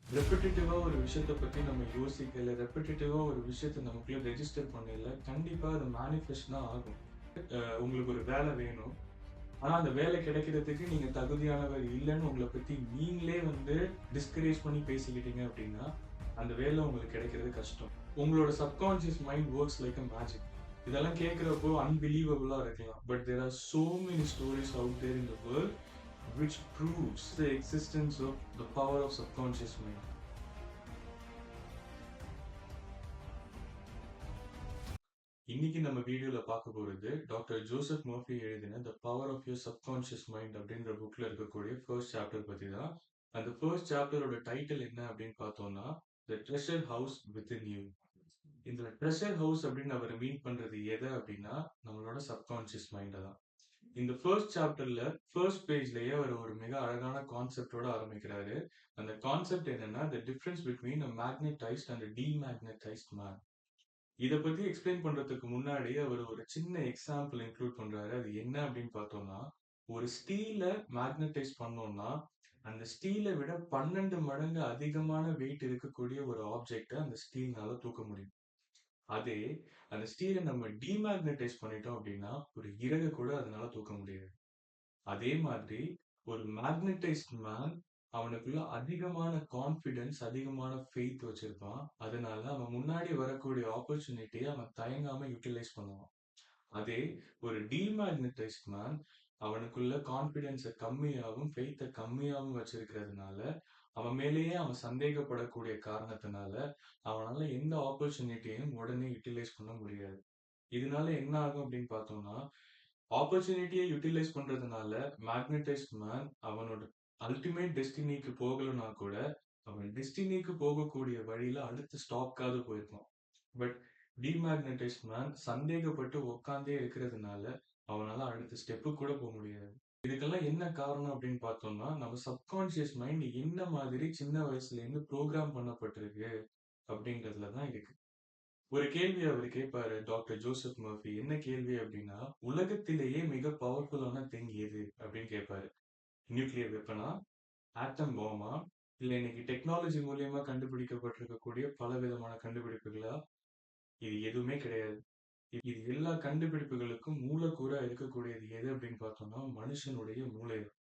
ரெப்பிட்டேட்டிவா ஒரு விஷயத்த பத்தி நம்ம யோசிக்கல, ரெப்பிட்டேட்டிவா ஒரு விஷயத்த நமக்குள்ள ரெஜிஸ்டர் பண்ணல, கண்டிப்பா அது மேனிஃபெஸ்ட் தான் ஆகும். உங்களுக்கு ஒரு வேலை வேணும். ஆனா அந்த வேலை கிடைக்கிறதுக்கு நீங்க தகுதியானவர் இல்லன்னு உங்கள பத்தி நீங்களே டிஸ்கரேஜ் பண்ணி பேசிக்கிட்டீங்க அப்டின்னா, அந்த வேலை உங்களுக்கு கிடைக்கிறது கஷ்டம். உங்களோட subconscious mind works like a magic. இதெல்லாம் கேட்கிறப்போ அன்பிலீவபிளா இருக்கலாம். But there are so many stories out there in the world which proves the existence of the power of subconscious mind. இன்னைக்கு நம்ம வீடியோல பார்க்க போறது டாக்டர் ஜோசப் மர்ஃபி எழுதின the power of your subconscious mind அப்படின்ற புக்ல இருக்கக்கூடிய ஃபர்ஸ்ட் சாப்டர் பத்தி தான். அந்த ஃபர்ஸ்ட் சாப்டரோட டைட்டில் என்ன அப்படின்னு பார்த்தோம்னா the treasure house within you. இந்த ட்ரெஷர் ஹவுஸ் அப்படின்னு அவர் மீன் பண்றது எதை அப்படின்னா நம்மளோட சப்கான்ஷியஸ் மைண்டை தான். இந்த ஃபர்ஸ்ட் சாப்டர்ல ஃபர்ஸ்ட் பேஜ்லயே அவர் ஒரு மிக அழகான கான்செப்டோட ஆரம்பிக்கிறாரு. அந்த கான்செப்ட் என்னன்னா the difference between a magnetized and demagnetized man. இத பத்தி எக்ஸ்பிளைன் பண்றதுக்கு முன்னாடி அவர் ஒரு சின்ன எக்ஸாம்பிள் இன்க்ளூட் பண்றாரு. அது என்ன அப்படின்னு பார்த்தோம்னா, ஒரு ஸ்டீல மேக்னடைஸ் பண்ணோம்னா, அந்த ஸ்டீல விட 12 மடங்கு அதிகமான வெயிட் இருக்கக்கூடிய ஒரு ஆப்ஜெக்ட்ட அந்த ஸ்டீல்னால தூக்க முடியும். அதே அந்த ஸ்டீல நம்ம டீமேக்னடைஸ் பண்ணிட்டோம் அப்படின்னா, ஒரு இறக கூட அதனால தூக்க முடியாது. அதே மாதிரி ஒரு மேக்னடைஸ்ட் மேன் அவனுக்குள்ள அதிகமான கான்ஃபிடன்ஸ், அதிகமான ஃபெய்த் வச்சிருப்பான். அதனால அவன் முன்னாடி வரக்கூடிய ஆப்பர்ச்சுனிட்டிய அவன் தயங்காம யுட்டிலைஸ் பண்ணுவான். அதே ஒரு டீமேக்னடைஸ்ட் மேன் அவனுக்குள்ள கான்ஃபிடன்ஸ கம்மியாவும், ஃபெய்த்த கம்மியாவும் வச்சிருக்கிறதுனால, அவன் மேலேயே அவன் சந்தேகப்படக்கூடிய காரணத்தினால, அவனால எந்த ஆப்பர்ச்சுனிட்டியையும் உடனே யுட்டிலைஸ் பண்ண முடியாது. இதனால என்ன ஆகும் அப்படின்னு பார்த்தோம்னா, ஆப்பர்ச்சுனிட்டிய யுட்டிலைஸ் பண்றதுனால மேக்னடைஸ்ட் மேன் அவனோட அல்டிமேட் டெஸ்டினிக்கு போகலனா கூட, அவன் டெஸ்டினிக்கு போகக்கூடிய வழியில அடுத்த ஸ்டாப்காவது போயிருப்பான். பட் டிமேக்னடைஸ்ட் மேன் சந்தேகப்பட்டு உட்கார்ந்தே இருக்கிறதுனால, அவனால அடுத்த ஸ்டெப்புக்கு கூட போ முடியாது. இதுக்கெல்லாம் என்ன காரணம் அப்படின்னு பார்த்தோம்னா, நம்ம சப்கான்ஷியஸ் மைண்ட் என்ன மாதிரி சின்ன வயசுல இருந்து புரோகிராம் பண்ணப்பட்டிருக்கு அப்படின்றதுல தான் இருக்கு. ஒரு கேள்வி அவரு கேட்பாரு டாக்டர் ஜோசப் மர்ஃபி. என்ன கேள்வி அப்படின்னா, "உலகத்திலேயே மிக பவர்ஃபுல்லான திங் எது?" அப்படின்னு கேட்பாரு. நியூக்ளியர் வெப்பனா? ஆட்டம் பாம்பா? இல்ல இன்னைக்கு டெக்னாலஜி மூலியமா கண்டுபிடிக்கப்பட்டிருக்கக்கூடிய பலவிதமான கண்டுபிடிப்புகளா? இது எதுவுமே கிடையாது. இது எல்லா கண்டுபிடிப்புகளுக்கும் மூலக்கூறா இருக்கக்கூடியது எது அப்படின்னு பார்த்தோம்னா, மனுஷனுடைய மூளை தான்.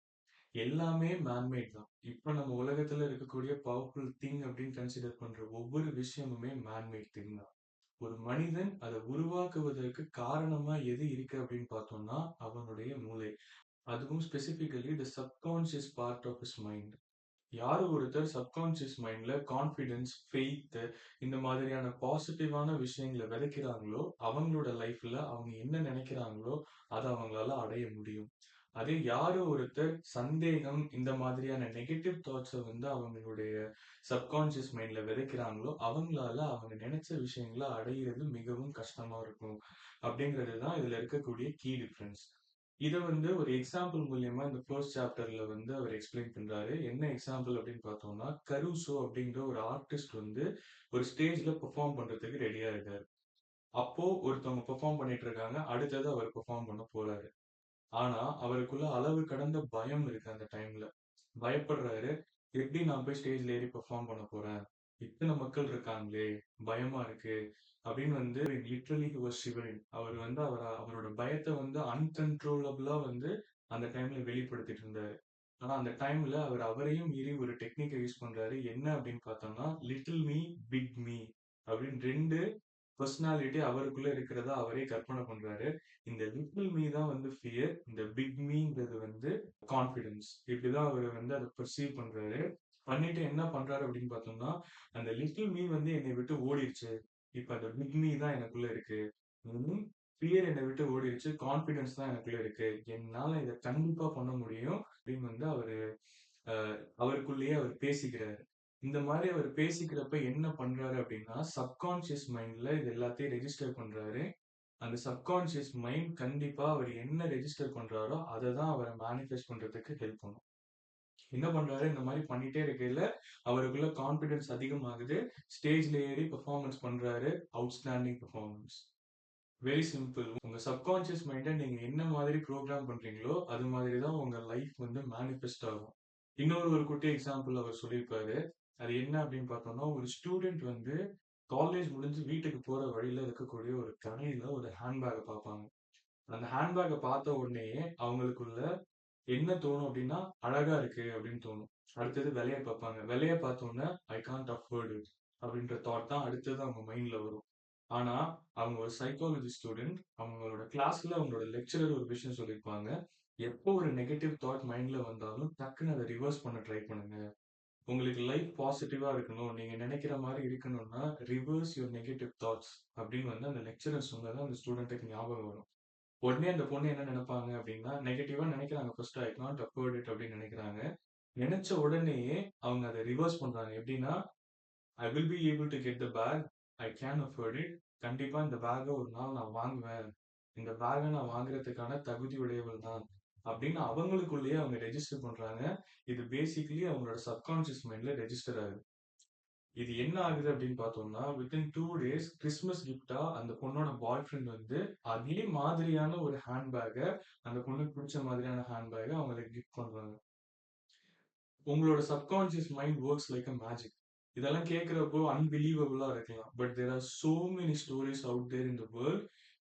எல்லாமே மேன்-மேட் தான். இப்ப நம்ம உலகத்துல இருக்கக்கூடிய பவர்ஃபுல் திங் அப்படின்னு கன்சிடர் பண்ற ஒவ்வொரு விஷயமுமே மேன்-மேட் திங் தான். ஒரு மனிதன் அத உருவாக்குவதற்கு காரணமா எது இருக்கு அப்படின்னு பார்த்தோம்னா, அவனுடைய மூளை. அதுவும் specifically the subconscious part of his mind. யாரு ஒருத்தர் சப்கான்ஷியஸ் மைண்ட்ல கான்ஃபிடன்ஸ், ஃபெய்த் இந்த மாதிரியான பாசிட்டிவான விஷயங்கள விதைக்கிறாங்களோ, அவங்களோட லைஃப்ல அவங்க என்ன நினைக்கிறாங்களோ, அத அவங்களால அடைய முடியும். அதே யாரு ஒருத்தர் சந்தேகம் இந்த மாதிரியான நெகட்டிவ் தாட்ஸ அவங்களுடைய சப்கான்ஷியஸ் மைண்ட்ல விதைக்கிறாங்களோ, அவங்களால அவங்க நினைச்ச விஷயங்கள அடையிறது மிகவும் கஷ்டமா இருக்கும். அப்படிங்கிறது தான் இதுல இருக்கக்கூடிய கீ டிஃபரன்ஸ். இத ஒரு எக்ஸாம்பிள் மூலியமா இந்த ஃபர்ஸ்ட் சாப்டர்ல அவர் எக்ஸ்பிளைன் பண்றாரு. என்ன எக்ஸாம்பிள் அப்படின்னு பார்த்தோம்னா, கருசோ அப்படின்ற ஒரு ஆர்டிஸ்ட் ஒரு ஸ்டேஜ்ல பெர்ஃபார்ம் பண்றதுக்கு ரெடியா இருக்காரு. அப்போ ஒருத்தவங்க பெர்ஃபார்ம் பண்ணிட்டு இருக்காங்க. அடுத்தது அவர் பெர்ஃபார்ம் பண்ண போறாரு. ஆனா, அவருக்குள்ள அளவு கடந்த பயம் இருக்கு அந்த டைம்ல. பயப்படுறாரு. எப்படி நான் போய் ஸ்டேஜ்ல ஏறி பெர்ஃபார்ம் பண்ண போறேன்? இத்தன மக்கள் இருக்காங்களே! பயமா இருக்கு. அப்படின்னு லிட்டரலி ஹி வாஸ் ஷிவரிங். அவர் அவரோட பயத்த அன்கன்ட்ரோலபிளா அந்த டைம்ல வெளிப்படுத்திட்டு இருந்தாரு. ஆனா அந்த டைம்ல அவர் அவரையும் மீறி ஒரு டெக்னிக்க யூஸ் பண்றாரு. என்ன அப்படின்னு பார்த்தோம்னா, லிட்டில் மீ, பிக் மீ அப்படின்னு 2 பெர்சனாலிட்டி அவருக்குள்ள இருக்கிறதா அவரே கற்பனை பண்றாரு. இந்த லிட்டில் மீ தான் ஃபியர். இந்த பிக் மீங்கிறது கான்ஃபிடன்ஸ். இப்படிதான் அவரு அத பெர்சீவ் பண்றாரு. பண்ணிட்டு என்ன பண்றாரு அப்படின்னு பார்த்தோம்னா, அந்த லிட்டில் மீ என்னை விட்டு ஓடிருச்சு. இப்ப அந்த பிக் மீ தான் எனக்குள்ள இருக்கு. ம் ஃபியர் என்னை விட்டு ஓடிருச்சு. கான்ஃபிடன்ஸ் தான் எனக்குள்ள இருக்கு. என்னால இத கண்டிப்பா பண்ண முடியும் அப்படின்னு அவரு அ அவருக்குள்ளேயே அவர் பேசிக்கிறாரு. இந்த மாரி அவர் பேசிக்கிறப்ப என்ன பண்றாரு அப்படின்னா, சப்கான்ஷியஸ் மைண்ட்ல இது எல்லாத்தையும் ரெஜிஸ்டர் பண்றாரு. அந்த சப்கான்ஷியஸ் மைண்ட் கண்டிப்பா அவர் என்ன ரெஜிஸ்டர் பண்றாரோ, அத தான் அவர மேனிஃபெஸ்ட் பண்றதுக்கு ஹெல்ப் பண்ணும். என்ன பண்றாரு, இந்த மாரி பண்ணிட்டே இருக்கையில, அவருக்குள்ள கான்ஃபிடன்ஸ் அதிகமாகுது. ஸ்டேஜ்ல ஏறி பெர்ஃபார்மன்ஸ் பண்றாரு. Outstanding performance. Very simple. உங்க சப்கான்ஷியஸ் மைண்ட நீங்க என்ன மாதிரி புரோகிராம் பண்றீங்களோ, அது மாதிரி தான் உங்க லைஃப் மேனிஃபெஸ்ட் ஆகும். இன்னொரு ஒரு குட்டி எக்ஸாம்பிள் அவர் சொல்லியிருப்பாரு. அது என்ன அப்படின்னு பார்த்தோம்னா, ஒரு ஸ்டூடண்ட் வந்து காலேஜ் முடிஞ்சு வீட்டுக்கு போற வழியில இருக்கக்கூடிய ஒரு கடையில ஒரு ஹேண்ட்பேக்க பார்ப்பாங்க. அந்த ஹேண்ட்பேக்க பார்த்த உடனேயே அவங்களுக்குள்ள என்ன தோணும் அப்படின்னா, அழகா இருக்கு அப்படின்னு தோணும். அடுத்தது விலைய பார்ப்பாங்க. விலைய பார்த்த உடனே ஐ கான்ட் அஃபோர்ட் இட் அப்படின்ற தாட் தான் அடுத்தது அவங்க மைண்ட்ல வரும். ஆனா, அவங்க ஒரு சைக்காலஜி ஸ்டூடண்ட். அவங்களோட கிளாஸ்ல அவங்களோட லெக்சரர் ஒரு விஷயம் சொல்லியிருப்பாங்க. எப்போ ஒரு நெகட்டிவ் தாட் மைண்ட்ல வந்தாலும் டக்குன்னு அத ரிவர்ஸ் பண்ண ட்ரை பண்ணுங்க. உங்களுக்கு லைஃப் பாசிட்டிவா இருக்கணும். நீங்க நினைக்கிற மாரி இருக்கணும்னா, ரிவர்ஸ் யுவர் நெகட்டிவ் தாட்ஸ் அப்படின்னு வந்து அந்த லெக்சரர் சொன்னது அந்த ஸ்டூடண்ட்டுக்கு ஞாபகம் வரும். உடனே அந்த பொண்ணு என்ன நினைப்பாங்க அப்படின்னா, நெகட்டிவா நினைக்கிறாங்க first I can't afford it அப்படின்னு நினைக்கிறாங்க. நினைச்ச உடனேயே அவங்க அத ரிவர்ஸ் பண்றாங்க. எப்படின்னா, I will be able to get the bag. I can afford it. கண்டிப்பா இந்த பேக்க ஒரு நாள் நான் வாங்குவேன். இந்த பேக்க நான் வாங்குறதுக்கான தகுதி உடையவள் தான். அப்படின்னு அவங்களுக்குள்ளேயே அவங்க ரெஜிஸ்டர் பண்றாங்க. இது பேசிக்கலி அவங்களோட சப்கான்ஷியஸ் மைண்ட்ல ரெஜிஸ்டர் ஆகுது. இது என்ன ஆகுது அப்படின்னு பார்த்தோம்னா, வித்தின் 2 டேஸ் கிறிஸ்துமஸ் கிஃப்ட்டா அந்த பொண்ணோட பாய் ஃப்ரெண்ட் வந்து அதே மாதிரியான ஒரு ஹேண்ட் பேக்க அந்த பொண்ணுக்கு பிடிச்ச மாதிரியான ஹேண்ட் பேக்க அவங்களுக்கு கிஃப்ட் பண்றாங்க. உங்களோட subconscious mind works like a magic. இதெல்லாம் கேட்கிறப்போ அன்பிலீவபிளா இருக்கலாம். But there are so many stories out there in the world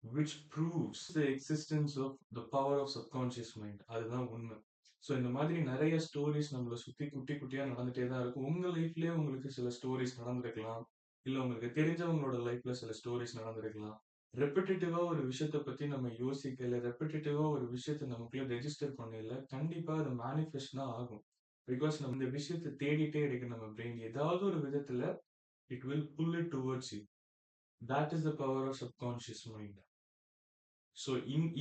which proves the existence of the power of subconscious mind. அதுதான் உண்மை. ஸோ இந்த மாதிரி நிறைய ஸ்டோரிஸ் நம்மள சுத்தி குட்டி குட்டியா நடந்துட்டே தான் இருக்கும். உங்க லைஃப்லயே உங்களுக்கு சில ஸ்டோரிஸ் நடந்திருக்கலாம். இல்ல உங்களுக்கு தெரிஞ்சவங்களோட லைஃப்ல சில ஸ்டோரிஸ் நடந்திருக்கலாம். ரெப்பிட்டேட்டிவா ஒரு விஷயத்த பத்தி நம்ம யோசிக்கல, ரெப்பிட்டேட்டிவா ஒரு விஷயத்த நமக்குள்ள ரெஜிஸ்டர் பண்ணல, கண்டிப்பா அது மேனிஃபெஸ்ட் தான் ஆகும். பிகாஸ் நம்ம இந்த விஷயத்த தேடிட்டே இருக்கு நம்ம பிரெயின். ஏதாவது ஒரு விதத்துல it will pull it towards you. That is the power of subconscious mind. So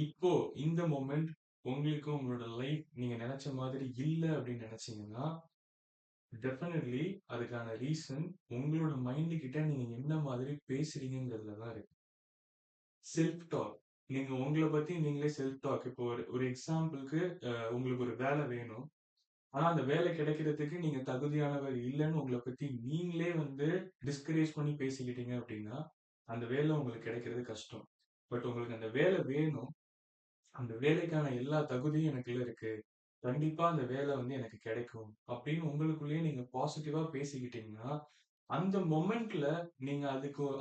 இப்போ இந்த மொமெண்ட் உங்களுக்கு உங்களோட லைஃப் நீங்க நினைச்ச மாதிரி இல்ல அப்படின்னு நினைச்சீங்கன்னா, டெஃபினெட்லி அதுக்கான ரீசன் உங்களோட மைண்ட் கிட்ட நீங்க என்ன மாதிரி பேசுறீங்கங்கிறதுல தான் இருக்கு. Self talk. நீங்க உங்கள பத்தி நீங்களே செல்ஃப் டாக். இப்போ ஒரு ஒரு எக்ஸாம்பிள்க்கு உங்களுக்கு ஒரு வேலை வேணும். ஆனா அந்த வேலை கிடைக்கிறதுக்கு நீங்க தகுதியானவர் இல்லன்னு உங்கள பத்தி நீங்களே வந்து டிஸ்கரேஜ் பண்ணி பேசிக்கிட்டீங்க அப்படின்னா, அந்த வேலை உங்களுக்கு கிடைக்கிறது கஷ்டம். பட் உங்களுக்கு அந்த வேலை வேணும். அந்த வேலைக்கான எல்லா தகுதியும் எனக்குள்ள இருக்கு. கண்டிப்பா அந்த வேலை வந்து எனக்கு கிடைக்கும். அப்படின்னு உங்களுக்குள்ளேயே நீங்க பாசிட்டிவா பேசிக்கிட்டீங்கன்னா, அந்த மொமெண்ட்ல நீங்க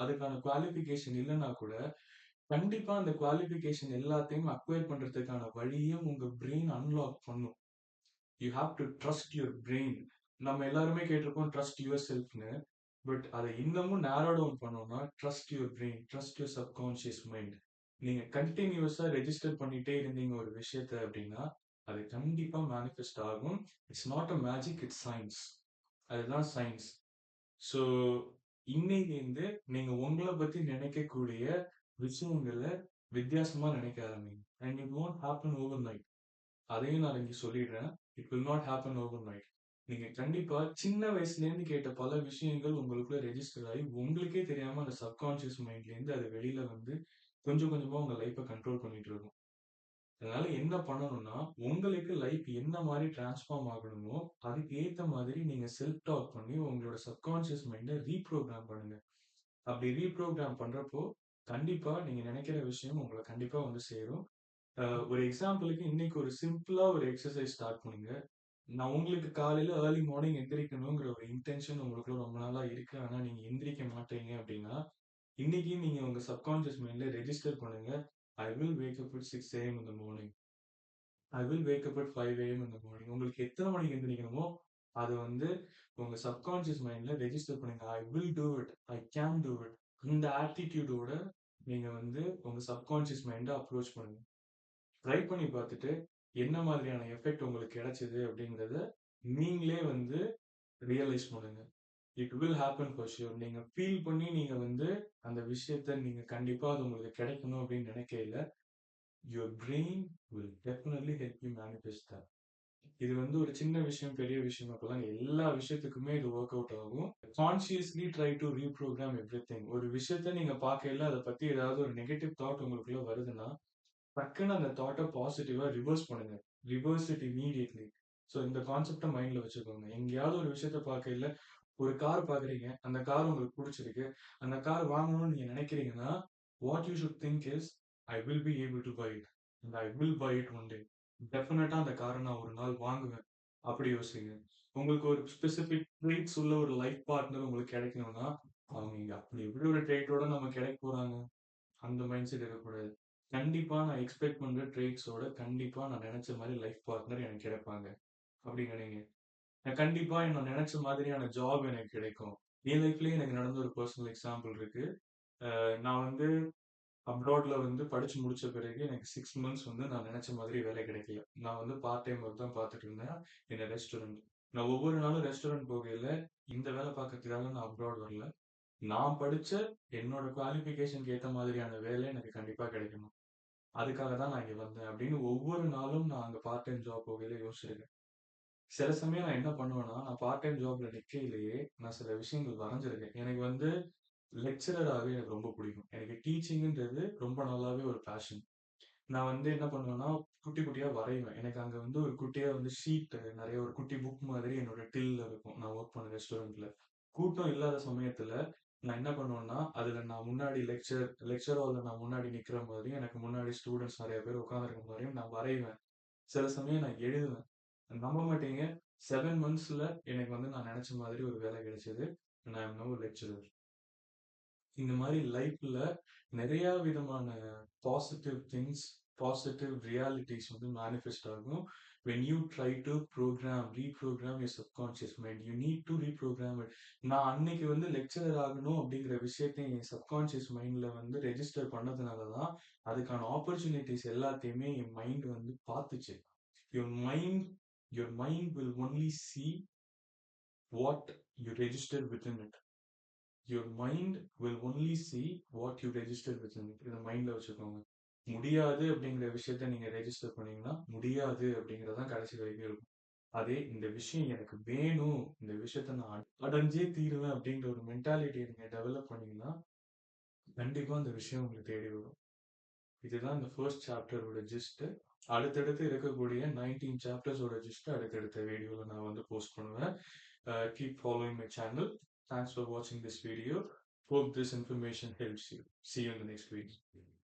அதுக்கான குவாலிஃபிகேஷன் இல்லன்னா கூட, கண்டிப்பா அந்த குவாலிஃபிகேஷன் எல்லாத்தையும் அக்வயர் பண்றதுக்கான வழிய உங்க பிரெயின் அன்லாக் பண்ணும். You have to trust your brain. நம்ம எல்லாருமே கேட்டிருப்போம் ட்ரஸ்ட் யுவர் செல்ஃப்ன்னு. பட் அதை இன்னமும் நேரோ டவுன் பண்ணோம்னா, trust your brain, trust your subconscious mind. நீங்க கண்டினியூஸா ரெஜிஸ்டர் பண்ணிட்டே இருந்தீங்க ஒரு விஷயத்த அப்படின்னா, அது கண்டிப்பா மேனிஃபெஸ்ட் ஆகும். It's not a magic, it's science. அதுதான் சயின்ஸ். ஸோ இன்னையிலேருந்து நீங்க உங்கள பத்தி நினைக்கக்கூடிய விஷயங்கள வித்தியாசமா நினைக்க ஆரம்பிங்க. And it won't happen overnight. அதையும் நான் இங்க சொல்லிடுறேன். It will not happen overnight. நீங்க கண்டிப்பா சின்ன வயசுலேருந்து கேட்ட பல விஷயங்கள் உங்களுக்குள்ள ரெஜிஸ்டர் ஆகி, உங்களுக்கே தெரியாம அந்த சப்கான்ஷியஸ் மைண்ட்லேருந்து அது வெளியில வந்து கொஞ்சம் கொஞ்சமா உங்க லைஃப்ப கண்ட்ரோல் பண்ணிட்டு இருக்கும். அதனால என்ன பண்ணணும்னா, உங்களுக்கு லைஃப் என்ன மாரி டிரான்ஸ்ஃபார்ம் ஆகணுமோ, அதுக்கு ஏத்த மாதிரி நீங்க செல்ஃப் டாக் பண்ணி உங்களோட சப்கான்ஷியஸ் மைண்ட ரீப்ரோகிராம் பண்ணுங்க. அப்படி ரீப்ரோகிராம் பண்றப்போ, கண்டிப்பா நீங்க நினைக்கிற விஷயம் உங்கள கண்டிப்பா வந்து சேரும். ஒரு எக்ஸாம்பிளுக்கு இன்னைக்கு ஒரு சிம்பிளா ஒரு எக்ஸர்சைஸ் ஸ்டார்ட் பண்ணுங்க. நான் உங்களுக்கு காலையில ஏர்லி மார்னிங் எந்திரிக்கணுங்கிற ஒரு இன்டென்ஷன் உங்களுக்குள்ள ரொம்ப நாளா இருக்கு. ஆனா நீங்க எந்திரிக்க மாட்றீங்க அப்படின்னா, இன்னைக்கு நீங்க உங்க சப்கான்ஷியஸ் மைண்ட்ல ரெஜிஸ்டர் பண்ணுங்க. I will wake up at 6 AM in the morning. I will wake up at 5 AM in the morning. உங்களுக்கு எத்தன மணிக்கு எந்திரிக்கணுமோ, அத வந்து உங்க சப்கான்ஷியஸ் மைண்ட்ல ரெஜிஸ்டர் பண்ணுங்க. I will do it. I can do it. இந்த ஆட்டிட்யூடோட நீங்க வந்து உங்க சப்கான்ஷியஸ் மைண்ட அப்ரோச் பண்ணுங்க. ட்ரை பண்ணி பார்த்துட்டு, என்ன மாதிரியான எஃபெக்ட் உங்களுக்கு கிடைச்சது அப்படிங்கிறத நீங்களே வந்து ரியலைஸ் பண்ணுங்க. It will happen for sure. நீங்க ஃபீல் பண்ணி நீங்க வந்து அந்த விஷயத்த நீங்க கண்டிப்பா அது உங்களுக்கு கிடைக்கணும் அப்படின்னு நினைக்கையில, your brain will definitely help you manifest that. இது வந்து ஒரு சின்ன விஷயம், பெரிய விஷயம் அப்பலாம் எல்லா விஷயத்துக்குமே இது வொர்க் அவுட் ஆகும். Consciously try to reprogram everything. ஒரு விஷயத்த நீங்க பார்க்கையில அத பத்தி ஏதாவது ஒரு நெகட்டிவ் தாட் உங்களுக்குள்ள வருதுன்னா, டக்குன்னு அந்த தாட்ட பாசிட்டிவா ரிவர்ஸ் பண்ணுங்க. Reverse it immediately. ஸோ இந்த கான்செப்ட்ட மைண்ட்ல வச்சுக்கோங்க. எங்கேயாவது ஒரு விஷயத்த பார்க்கையில, ஒரு கார் பார்க்குறீங்க. அந்த கார் உங்களுக்கு புடிச்சிருக்கு. அந்த கார் வாங்கணும்னு நீங்க நினைக்கிறீங்கன்னா, what you should think is, I will be able to buy it. And I will buy it one day. டெஃபினட்டா அந்த கார நான் ஒரு நாள் வாங்குவேன். அப்படி யோசிங்க. உங்களுக்கு ஒரு ஸ்பெசிஃபிக் ட்ரெய்ட்ஸ் உள்ள ஒரு லைஃப் பார்ட்னர் உங்களுக்கு கிடைக்கணும்னா, அவங்க இங்க அப்படி எப்படி ஒரு ட்ரெய்ட்டோட நம்ம கிடைக்க போறாங்க? அந்த மைண்ட் செட் இருக்கக்கூடாது. கண்டிப்பா நான் எக்ஸ்பெக்ட் பண்ற ட்ரெய்ட்ஸோட கண்டிப்பா நான் நெனச்ச மாரி லைஃப் பார்ட்னர் எனக்கு கிடைப்பாங்க. அப்படி நெனைங்க. கண்டிப்பா நான் நெனச்ச மாதிரியான ஜாப் எனக்கு கிடைக்கும். என் லைஃப்லயே எனக்கு நடந்த ஒரு பெர்சனல் எக்ஸாம்பிள் இருக்கு. நான் வந்து அப்ராட்ல வந்து படிச்சு முடிச்ச பிறகு எனக்கு 6 மந்த்ஸ் வந்து நான் நெனச்ச மாதிரி வேலை கிடைக்கல. நான் வந்து பார்ட் டைம் ஒர்க் தான் பார்த்துட்டு இருந்தேன். இன் அ ரெஸ்டாரண்ட். நான் ஒவ்வொரு நாளும் ரெஸ்டாரண்ட் போகையில, இந்த வேலை பார்க்கறதுக்காக நான் அப்ராட் வரல. நான் படிச்ச என்னோட குவாலிஃபிகேஷன்க்கு ஏத்த மாதிரியான வேலை எனக்கு கண்டிப்பா கிடைக்கணும். அதுக்காக தான் நான் இங்க வந்தேன் அப்படின்னு ஒவ்வொரு நாளும் நான் அங்க பார்ட் டைம் ஜாப் போகையில யோசிச்சிருக்கேன். சில சமயம் நான் என்ன பண்ணுவேன்னா, நான் பார்ட் டைம் ஜாப்ல நிக்கையிலேயே நான் சில விஷயங்கள் வரைஞ்சிருக்கேன். எனக்கு வந்து லெக்சரர் ஆக எனக்கு ரொம்ப பிடிக்கும். எனக்கு டீச்சிங்ன்றது ரொம்ப நாளாவே ஒரு பேஷன். நான் வந்து என்ன பண்ணுவேன்னா, குட்டி குட்டியா வரைவேன். எனக்கு அங்க வந்து ஒரு குட்டியா வந்து ஷீட் நெறைய ஒரு குட்டி புக் மாதிரி என்னோட டில்ல இருக்கும். நான் வொர்க் பண்ண ரெஸ்டாரண்ட்ல. கூட்டம் இல்லாத சமயத்துல நான் என்ன பண்ணுவேன்னா, அதுல நான் முன்னாடி லெக்சர் ஹால்ல நான் முன்னாடி நிக்கிற மாதிரியும், எனக்கு முன்னாடி ஸ்டூடண்ட்ஸ் நெறைய பேர் உட்கார்ந்திருக்க மாரியும் நான் வரைவேன். சில சமயம் நான் எழுதுவேன். நம்ப மாட்டீங்க 7 மந்த்ஸ்ல எனக்கு வந்து நான் நெனச்ச மாதிரி ஒரு வேலை கிடைச்சது. And I am now lecturer. இந்த மாரி லைஃப்ல நெறைய விதமான பாசிட்டிவ் திங்ஸ், பாசிட்டிவ் ரியாலிட்டீஸ் வந்து மேனிஃபெஸ்ட் ஆகும். When you try to reprogram your subconscious mind. You need to reprogram it. நான் அன்னைக்கு வந்து லெக்சரர் ஆகணும் அப்படிங்கிற விஷயத்த என் சப்கான்ஷியஸ் மைண்ட்ல வந்து ரெஜிஸ்டர் பண்ணதுனால தான், அதுக்கான ஆப்பர்ச்சுனிட்டீஸ் எல்லாத்தையுமே என் மைண்ட் வந்து பாத்துச்சு. Your mind your mind will only see what you register within it. Your mind will only see what you register within it. இத மைண்ட்ல வச்சுக்கோங்க. முடியாது அப்படிங்கிற விஷயத்த நீங்க ரெஜிஸ்டர் பண்ணீங்கன்னா, முடியாது அப்படிங்கிறது தான் கடைசி வரைக்கும் இருக்கும். அதே இந்த விஷயம் எனக்கு வேணும், இந்த விஷயத்த நான் அடைஞ்சே தீருவேன் அப்படின்ற ஒரு மென்டாலிட்டிய நீங்க டெவலப் பண்ணீங்கன்னா, கண்டிப்பா அந்த விஷயம் உங்கள தேடி வரும். இதுதான் இந்த ஃபர்ஸ்ட் சாப்டரோட ஜிஸ்ட். அடுத்தடுத்து இருக்கக்கூடிய 19 சாப்டர்ஸோட ஜிஸ்ட் அடுத்தடுத்த வீடியோல நான் வந்து போஸ்ட் பண்ணுவேன். Keep following my channel. Thanks for watching this video. Hope this information helps you. See you in the next video.